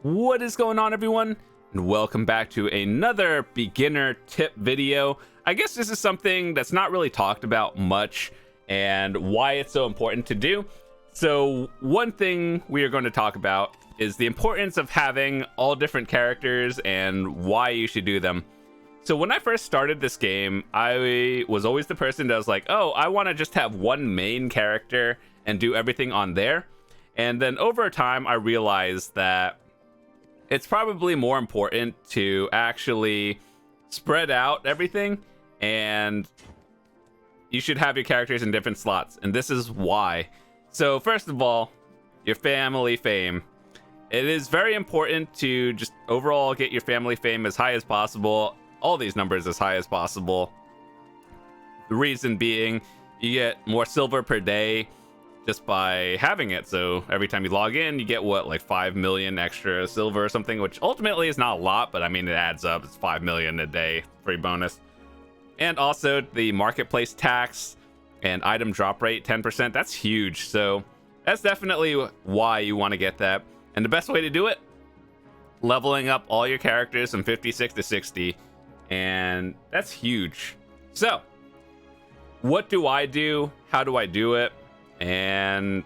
What is going on, everyone? And welcome back to another beginner tip video. I guess this is something that's not really talked about much and why it's so important to do. So one thing we are going to talk about is the importance of having all different characters and why you should do them. So when I first started this game, I was always the person that was like, oh, I want to just have one main character and do everything on there. And then over time, I realized that it's probably more important to actually spread out everything, and you should have your characters in different slots. And this is why. So first of all, your family fame. It is very important to just overall get your family fame as high as possible. All these numbers as high as possible. The reason being, you get more silver per day just by having it. So every time you log in, you get what, like 5 million extra silver or something, which ultimately is not a lot, but I mean, it adds up. It's 5 million a day, free bonus. And also the marketplace tax and item drop rate, 10%. That's huge. So that's definitely why you want to get that. And the best way to do it, leveling up all your characters from 56 to 60. And that's huge. So what do I do? How do I do it? And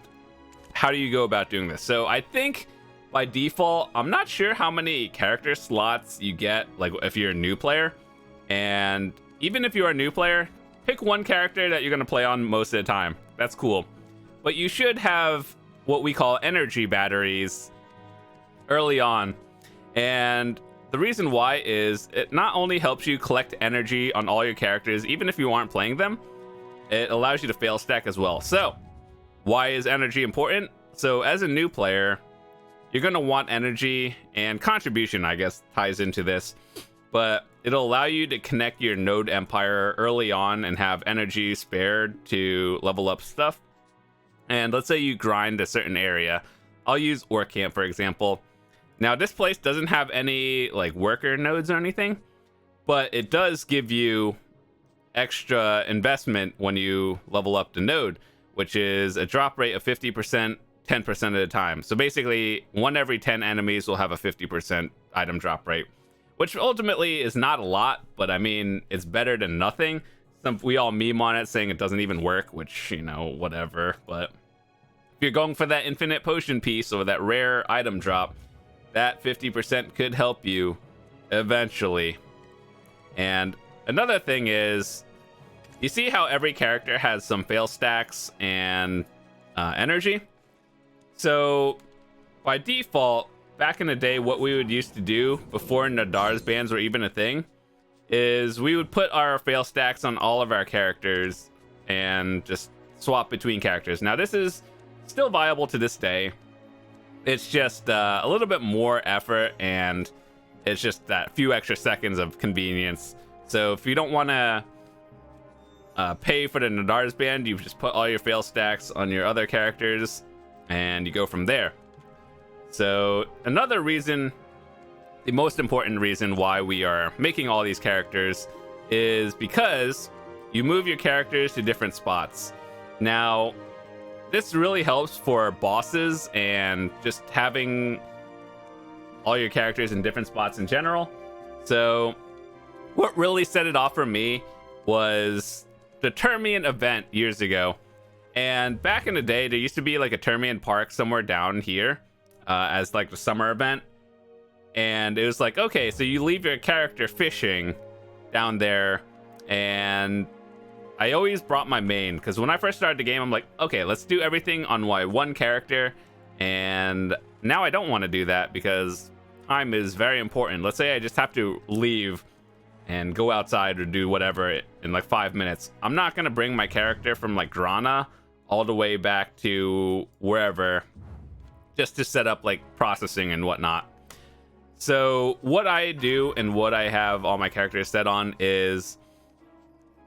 how do you go about doing this? So I think by default, I'm not sure how many character slots you get, like if you're a new player. And even if you're a new player, pick one character that you're going to play on most of the time. That's cool. But you should have what we call energy batteries early on. And the reason why is it not only helps you collect energy on all your characters, even if you aren't playing them, it allows you to fail stack as well. So why is energy important? So as a new player, you're going to want energy, and contribution, I guess, ties into this, but it'll allow you to connect your node empire early on and have energy spared to level up stuff. And let's say you grind a certain area. I'll use Orc Camp, for example. Now, this place doesn't have any like worker nodes or anything, but it does give you extra investment when you level up the node, which is a drop rate of 50%, 10% of the time. So basically, 1 every 10 enemies will have a 50% item drop rate, which ultimately is not a lot, but I mean, it's better than nothing. We all meme on it saying it doesn't even work, which, you know, whatever. But if you're going for that infinite potion piece or that rare item drop, that 50% could help you eventually. And another thing is, you see how every character has some fail stacks and energy? So by default, back in the day, what we would used to do before Nadar's bans were even a thing is we would put our fail stacks on all of our characters and just swap between characters. Now, this is still viable to this day. It's just a little bit more effort, and it's just that few extra seconds of convenience. So if you don't want to pay for the Nadar's band, you just put all your fail stacks on your other characters and you go from there. So another reason, the most important reason why we are making all these characters is because you move your characters to different spots. Now, this really helps for bosses and just having all your characters in different spots in general. So what really set it off for me was the Termian event years ago. And back in the day, there used to be like a Termian park somewhere down here as like the summer event. And it was like, okay, so you leave your character fishing down there. And I always brought my main, because when I first started the game, I'm like, okay, let's do everything on my one character. And now I don't want to do that because time is very important. Let's say I just have to leave and go outside or do whatever in like 5 minutes. I'm not going to bring my character from like Grana all the way back to wherever just to set up like processing and whatnot. So what I do and what I have all my characters set on is,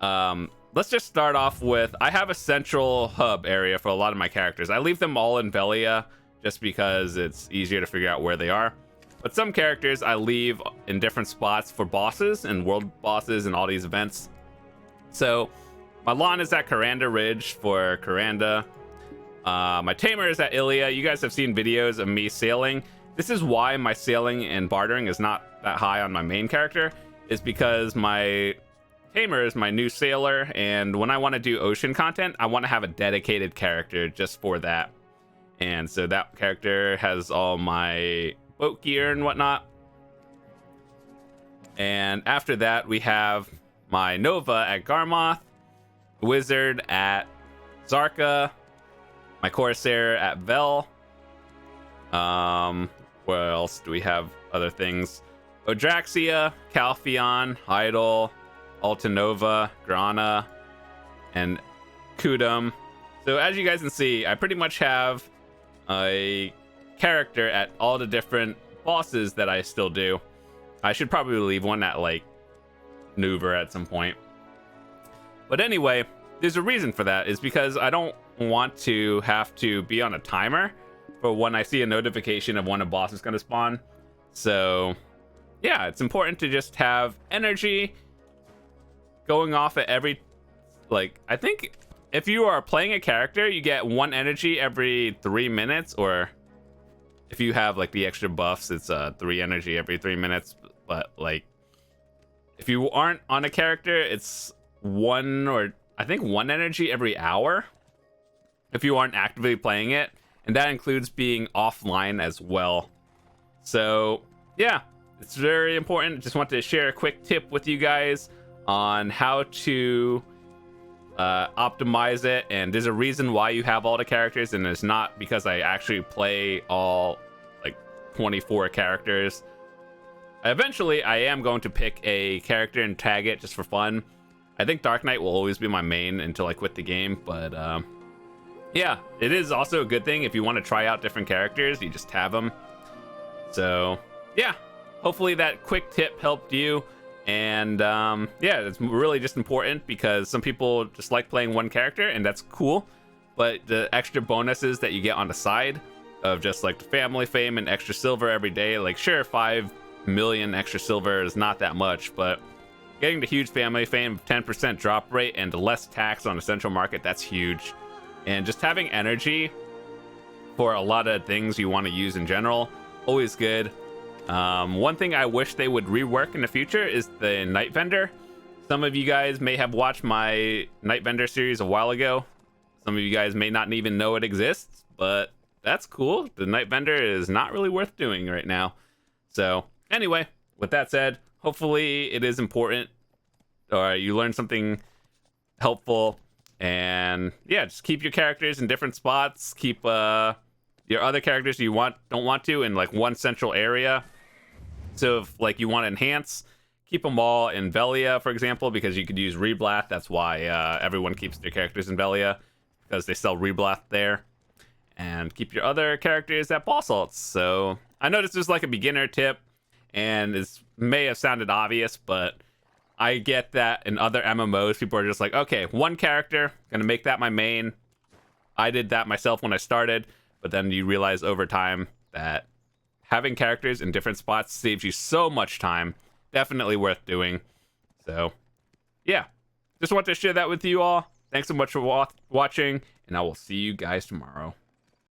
let's just start off with, I have a central hub area for a lot of my characters. I leave them all in Velia just because it's easier to figure out where they are. But some characters I leave in different spots for bosses and world bosses and all these events. So my lawn is at Karanda Ridge for Karanda. My tamer is at Ilia. You guys have seen videos of me sailing this is why my sailing and bartering is not that high on my main character, is because my tamer is my new sailor, and when I want to do ocean content, I want to have a dedicated character just for that. And so that character has all my boat gear and whatnot. And after that, we have my Nova at Garmoth, Wizard at Zarka, my Corsair at Vel. Where else do we have other things? Odraxia, Calpheon, Idol, Altanova, Grana, and Kudum. So as you guys can see, I pretty much have a character at all the different bosses that I still do. I should probably leave one at like Nuver at some point. But anyway, there's a reason for that, is because I don't want to have to be on a timer for when I see a notification of when a boss is going to spawn. So yeah, it's important to just have energy going off at every, like, I think if you are playing a character, you get 1 energy every 3 minutes, or if you have like the extra buffs, it's 3 energy every 3 minutes. But like, if you aren't on a character, it's 1, or I think 1 energy every hour if you aren't actively playing it, and that includes being offline as well. So yeah, it's very important. Just want to share a quick tip with you guys on how to optimize it, and there's a reason why you have all the characters, and it's not because I actually play all like 24 characters. Eventually I am going to pick a character and tag it just for fun. I think Dark Knight will always be my main until I quit the game, but yeah, it is also a good thing if you want to try out different characters, you just have them. So yeah, hopefully that quick tip helped you. And yeah, it's really just important because some people just like playing one character, and that's cool, but the extra bonuses that you get on the side of just like the family fame and extra silver every day, like sure, 5 million extra silver is not that much, but getting the huge family fame, 10% drop rate, and less tax on the central market, that's huge. And just having energy for a lot of things you want to use in general, always good. One thing I wish they would rework in the future is the Night Vendor. Some of you guys may have watched my Night Vendor series a while ago. Some of you guys may not even know it exists, but that's cool. The Night Vendor is not really worth doing right now. So anyway, with that said, hopefully it is important, or you learn something helpful. And yeah, just keep your characters in different spots. Keep your other characters you don't want to in like one central area. So if like you want to enhance, keep them all in Velia, for example, because you could use Reblath. That's why everyone keeps their characters in Velia, because they sell Reblath there. And keep your other characters at Boss Alts. So I know this is like a beginner tip, and it may have sounded obvious, but I get that in other MMOs, people are just like, okay, one character, gonna make that my main. I did that myself when I started, but then you realize over time that having characters in different spots saves you so much time. Definitely worth doing. So yeah, just want to share that with you all. Thanks so much for watching, and I will see you guys tomorrow.